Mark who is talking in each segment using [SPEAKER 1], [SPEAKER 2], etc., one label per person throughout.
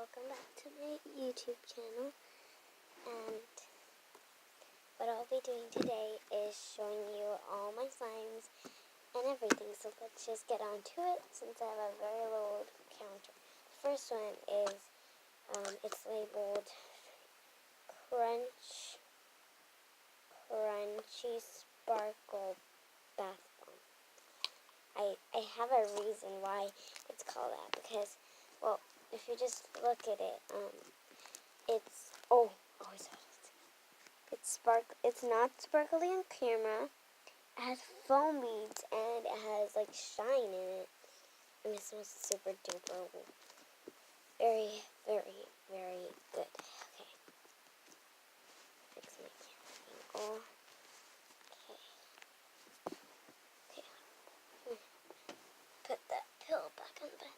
[SPEAKER 1] welcome back to my YouTube channel. And what I'll be doing today is showing you all my slimes and everything. So let's just get on to it since I have a very low counter. The first one is, it's labeled Crunchy Sparkle Bath Bomb. I have a reason why it's called that because, well, if you just look at it, it's not sparkly on camera. It has foam beads and it has like shine in it. And it smells super duper very, very, very good. Okay. Fix my camera angle. Okay. Put that pillow back on the bed.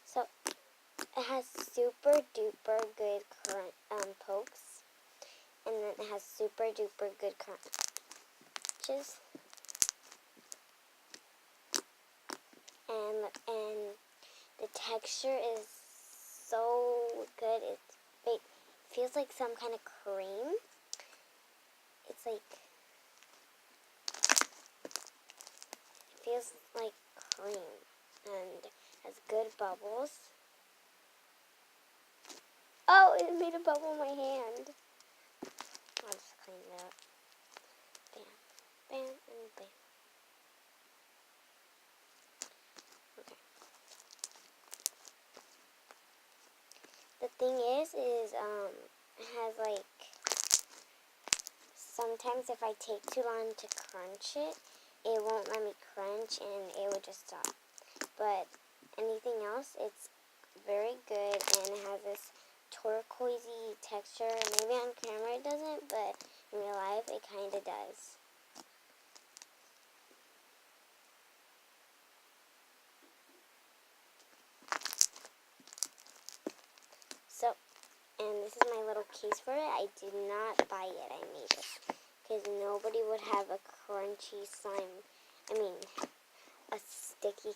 [SPEAKER 1] So it has super duper good pokes, and then it has super duper good crunches, and the texture is so good. It feels like some kind of cream. It's like it feels like cream and has good bubbles. Oh, it made a bubble in my hand. I'll just clean it up. Bam, bam, and bam. Okay. The thing is it has like, sometimes if I take too long to crunch it, it won't let me crunch and it would just stop. But anything else, it's very good and it has this turquoisey texture. Maybe on camera it doesn't, but in real life it kind of does. So, and this is my little case for it. I did not buy it. I made it because nobody would have a crunchy slime. I mean, a sticky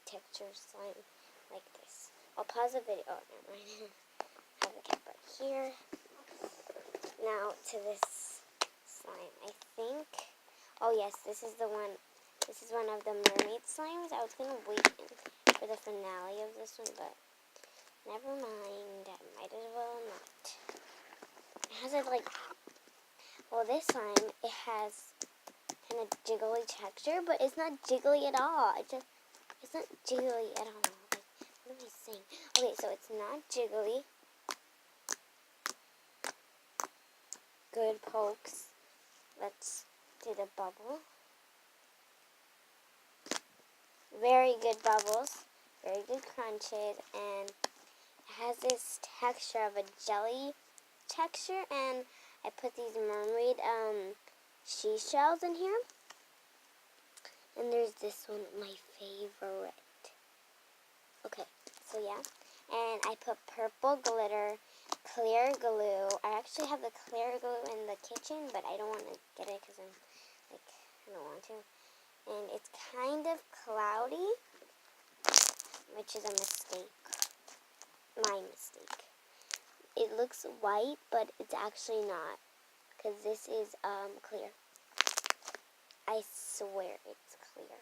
[SPEAKER 1] texture slime like this. I'll pause the video. Oh, never mind. Have the cap right here. Now to this slime. I think. Oh yes, this is the one. This is one of the mermaid slimes. I was gonna wait for the finale of this one, but never mind. I might as well not. It has a well, this slime, it has kind of jiggly texture, but it's not jiggly at all. It's not jiggly at all. What am I saying? Okay, so it's not jiggly. Good pokes. Let's do the bubble. Very good bubbles. Very good crunches. And it has this texture of a jelly texture. And I put these mermaid seashells in here. And there's this one, my favorite. Okay, so yeah. And I put purple glitter, clear glue. I actually have the clear glue in the kitchen, but I don't want to get it because I don't want to. And it's kind of cloudy, which is a mistake. My mistake. It looks white, but it's actually not, because this is clear. I swear it's clear.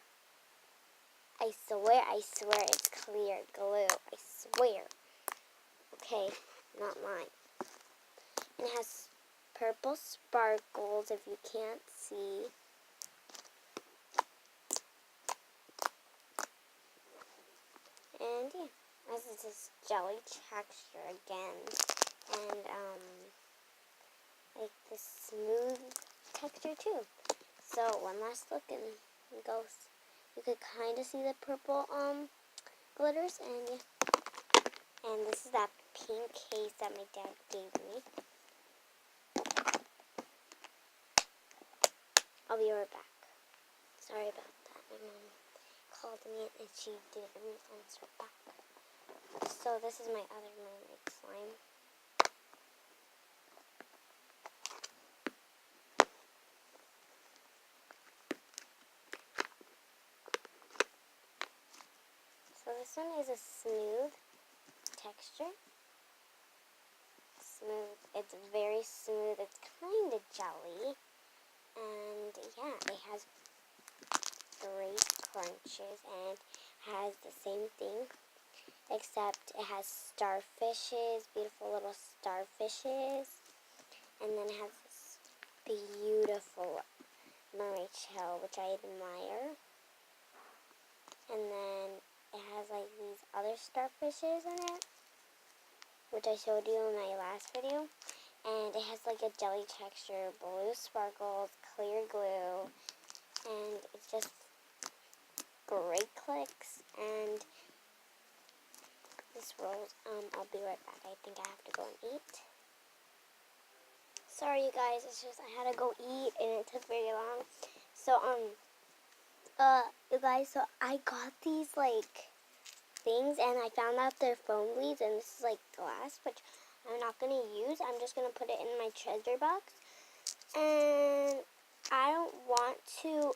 [SPEAKER 1] I swear it's clear glue. I swear. Okay, not mine. And it has purple sparkles if you can't see. And yeah, this is this jelly texture again. And like this smooth texture too. So one last look and it goes. You could kind of see the purple glitters, and yeah. And this is that pink case that my dad gave me. I'll be right back. Sorry about that. My mom called me and she didn't answer back. So this is my other mermaid slime. This one is a smooth texture. Smooth. It's very smooth. It's kind of jelly. And yeah, it has great crunches and has the same thing, except it has starfishes, beautiful little starfishes, and then it has this beautiful mermaid shell, which I admire. And then it has like these other starfishes in it, which I showed you in my last video. And it has like a jelly texture, blue sparkles, clear glue, and it's just great clicks. And this rolls, I'll be right back. I think I have to go and eat. Sorry you guys, it's just I had to go eat and it took very long. So, you guys, so I got these like things and I found out they're foam leads, and this is like glass, which I'm not going to use. I'm just going to put it in my treasure box. And I don't want to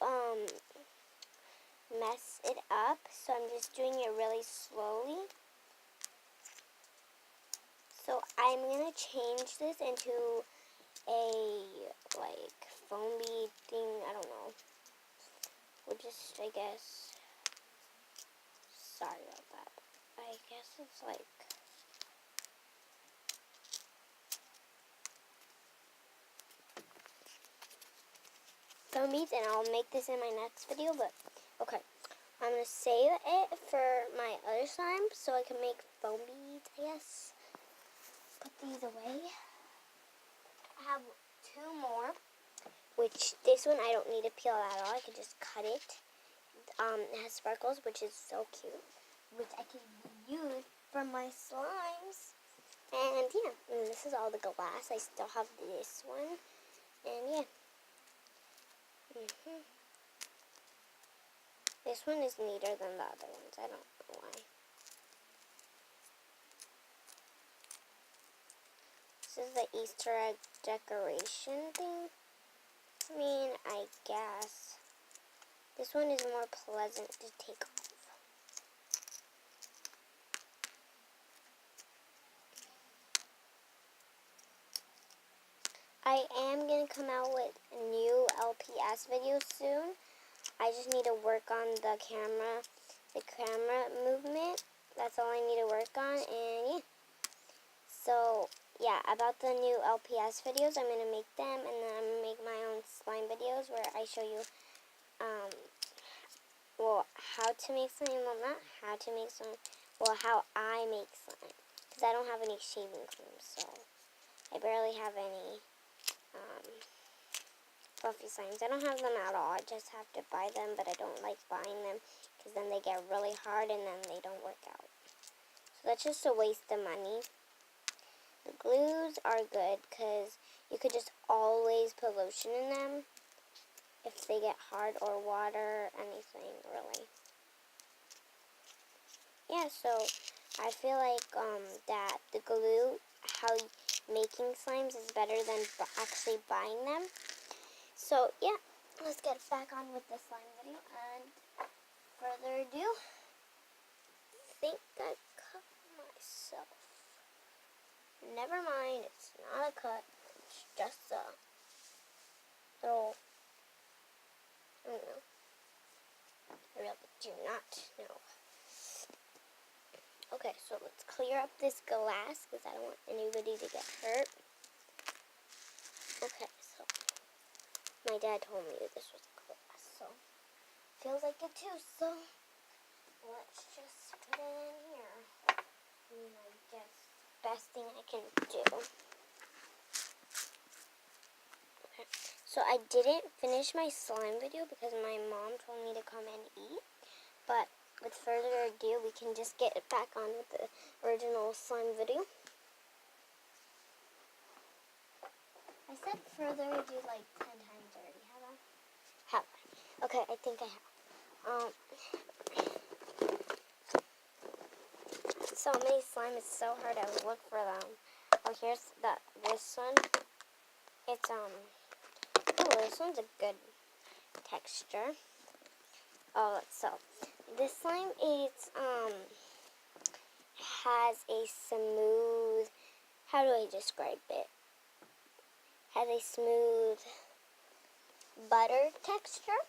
[SPEAKER 1] mess it up, so I'm just doing it really slowly. So I'm going to change this into a like foam bead thing, I don't know. We'll just, I guess, sorry about that. I guess it's like, foam beads, and I'll make this in my next video, but okay. I'm going to save it for my other slime so I can make foam beads, I guess. Put these away. I have 2 more, which this one I don't need to peel at all. I can just cut it. It has sparkles, which is so cute, which I can use for my slimes. And yeah, and this is all the glass. I still have this one. And yeah. This one is neater than the other ones. I don't know why. This is the Easter egg decoration thing. I mean, I guess. This one is more pleasant to take off. I am going to come out with a new LPS video soon. I just need to work on the camera movement. That's all I need to work on, and yeah. So, yeah, about the new LPS videos, I'm going to make them, and then I'm going to make my own slime videos where I show you, well, how to make slime, well, not how to make slime, well, how I make slime, because I don't have any shaving cream, so I barely have any, fluffy slimes. I don't have them at all. I just have to buy them, but I don't like buying them because then they get really hard and then they don't work out. So that's just a waste of money. The glues are good because you could just always put lotion in them if they get hard, or water, anything really. Yeah, so I feel like that the glue, how making slimes is better than actually buying them. So, yeah, let's get back on with the slime video, and further ado, I think I cut myself. Never mind, it's not a cut, it's just a little, I don't know, I really do not know. Okay, so let's clear up this glass, because I don't want anybody to get hurt. Okay, so my dad told me that this was glass, so feels like it too, so let's just put it in here. I guess best thing I can do. Okay, so I didn't finish my slime video because my mom told me to come and eat, but with further ado, we can just get back on with the original slime video. I said further ado like 10 times already, have I? Have I? Okay, I think I have. So many slime, it's so hard to look for them. Oh, here's this one. It's, oh, this one's a good texture. Oh, so this slime is has a smooth, how do I describe it? Has a smooth butter texture.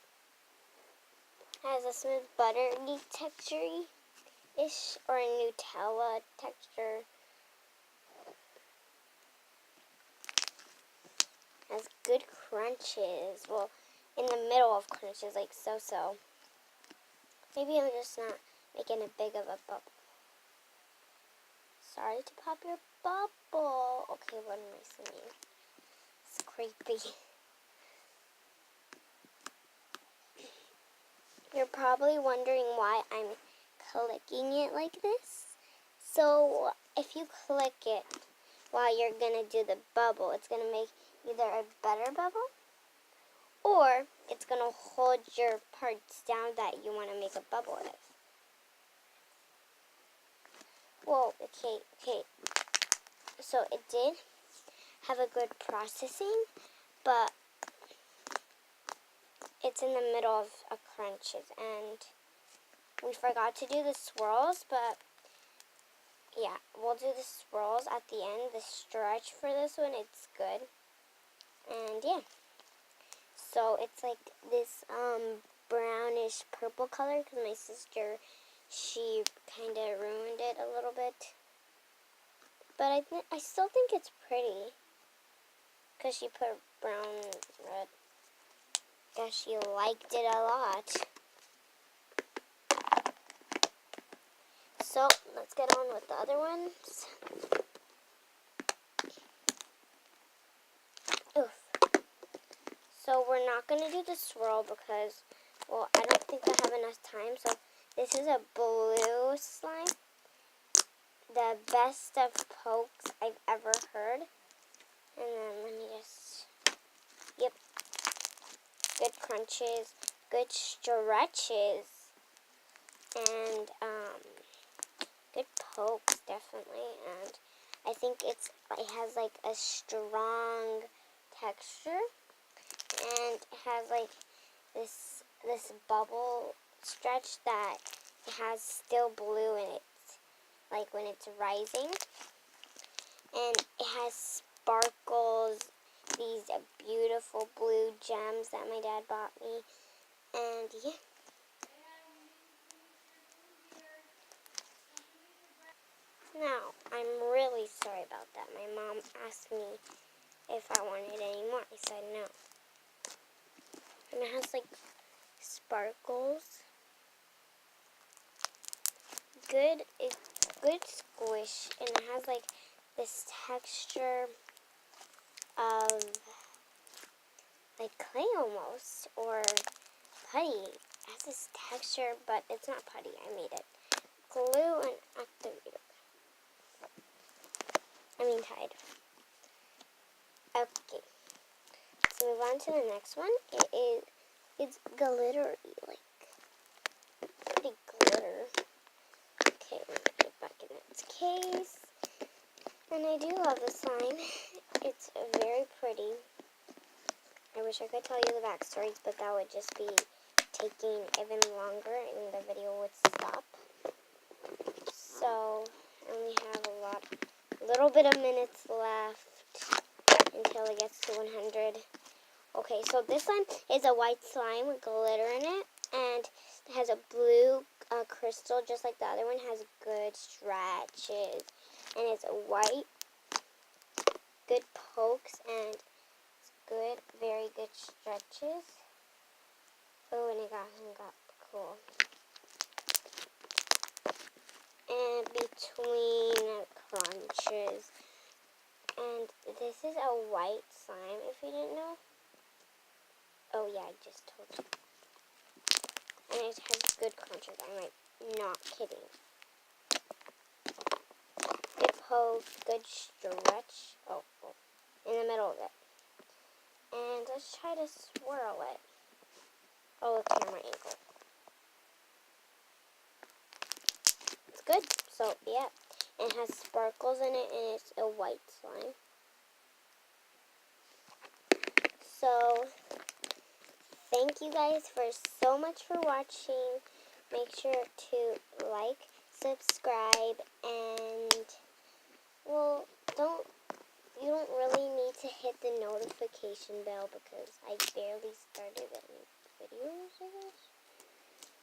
[SPEAKER 1] Has a smooth buttery texture-ish, or a Nutella texture. Has good crunches. Well, in the middle of crunches, like so. Maybe I'm just not making it big of a bubble. Sorry to pop your bubble. Okay, what am I saying? It's creepy. You're probably wondering why I'm clicking it like this. So if you click it while you're going to do the bubble, it's going to make either a better bubble, or it's going to hold your parts down that you want to make a bubble with. Whoa, okay. So it did have a good processing, but it's in the middle of a crunches, and we forgot to do the swirls, but yeah, we'll do the swirls at the end. The stretch for this one, it's good. And yeah. So it's like this brownish purple color, because my sister, she kind of ruined it a little bit. But I still think it's pretty, because she put brown red. Guess she liked it a lot. So let's get on with the other ones. Oof. So we're not going to do the swirl because, well, I don't think I have enough time. So this is a blue slime. The best of pokes I've ever heard. And then let me just, yep. Good crunches, good stretches, and good pokes, definitely. And I think it has like a strong texture. And it has like this bubble stretch that it has still blue in it, like when it's rising. And it has sparkles, these beautiful blue gems that my dad bought me. And yeah. Now, I'm really sorry about that. My mom asked me if I wanted any more. I said no. And it has like sparkles. Good squish, and it has like this texture of like clay almost, or putty. It has this texture, but it's not putty. I made it. Glue and activator. Tide. Okay. Let's move on to the next one. It's glittery, like pretty glitter. Okay, let me put it back in its case. And I do love the slime. It's very pretty. I wish I could tell you the backstories, but that would just be taking even longer and the video would stop. So, I only have a little bit of minutes left until it gets to 100. Okay, so this slime is a white slime with glitter in it, and it has a blue crystal, just like the other one. Has good stretches, and it's white, good pokes, and good, very good stretches. Oh, and it got cool. And between crunches. And this is a white slime, if you didn't know. Oh yeah, I just told you. And it has good crunches. I'm like not kidding. Good poke, good stretch. Oh, in the middle of it. And let's try to swirl it. Oh, the camera angle. It's good. So yeah, it has sparkles in it, and it's a white slime. So thank you guys so much for watching. make sure to like, subscribe, and, well, you don't really need to hit the notification bell because I barely started any videos, I guess.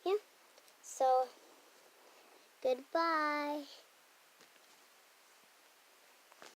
[SPEAKER 1] Yeah. So, goodbye.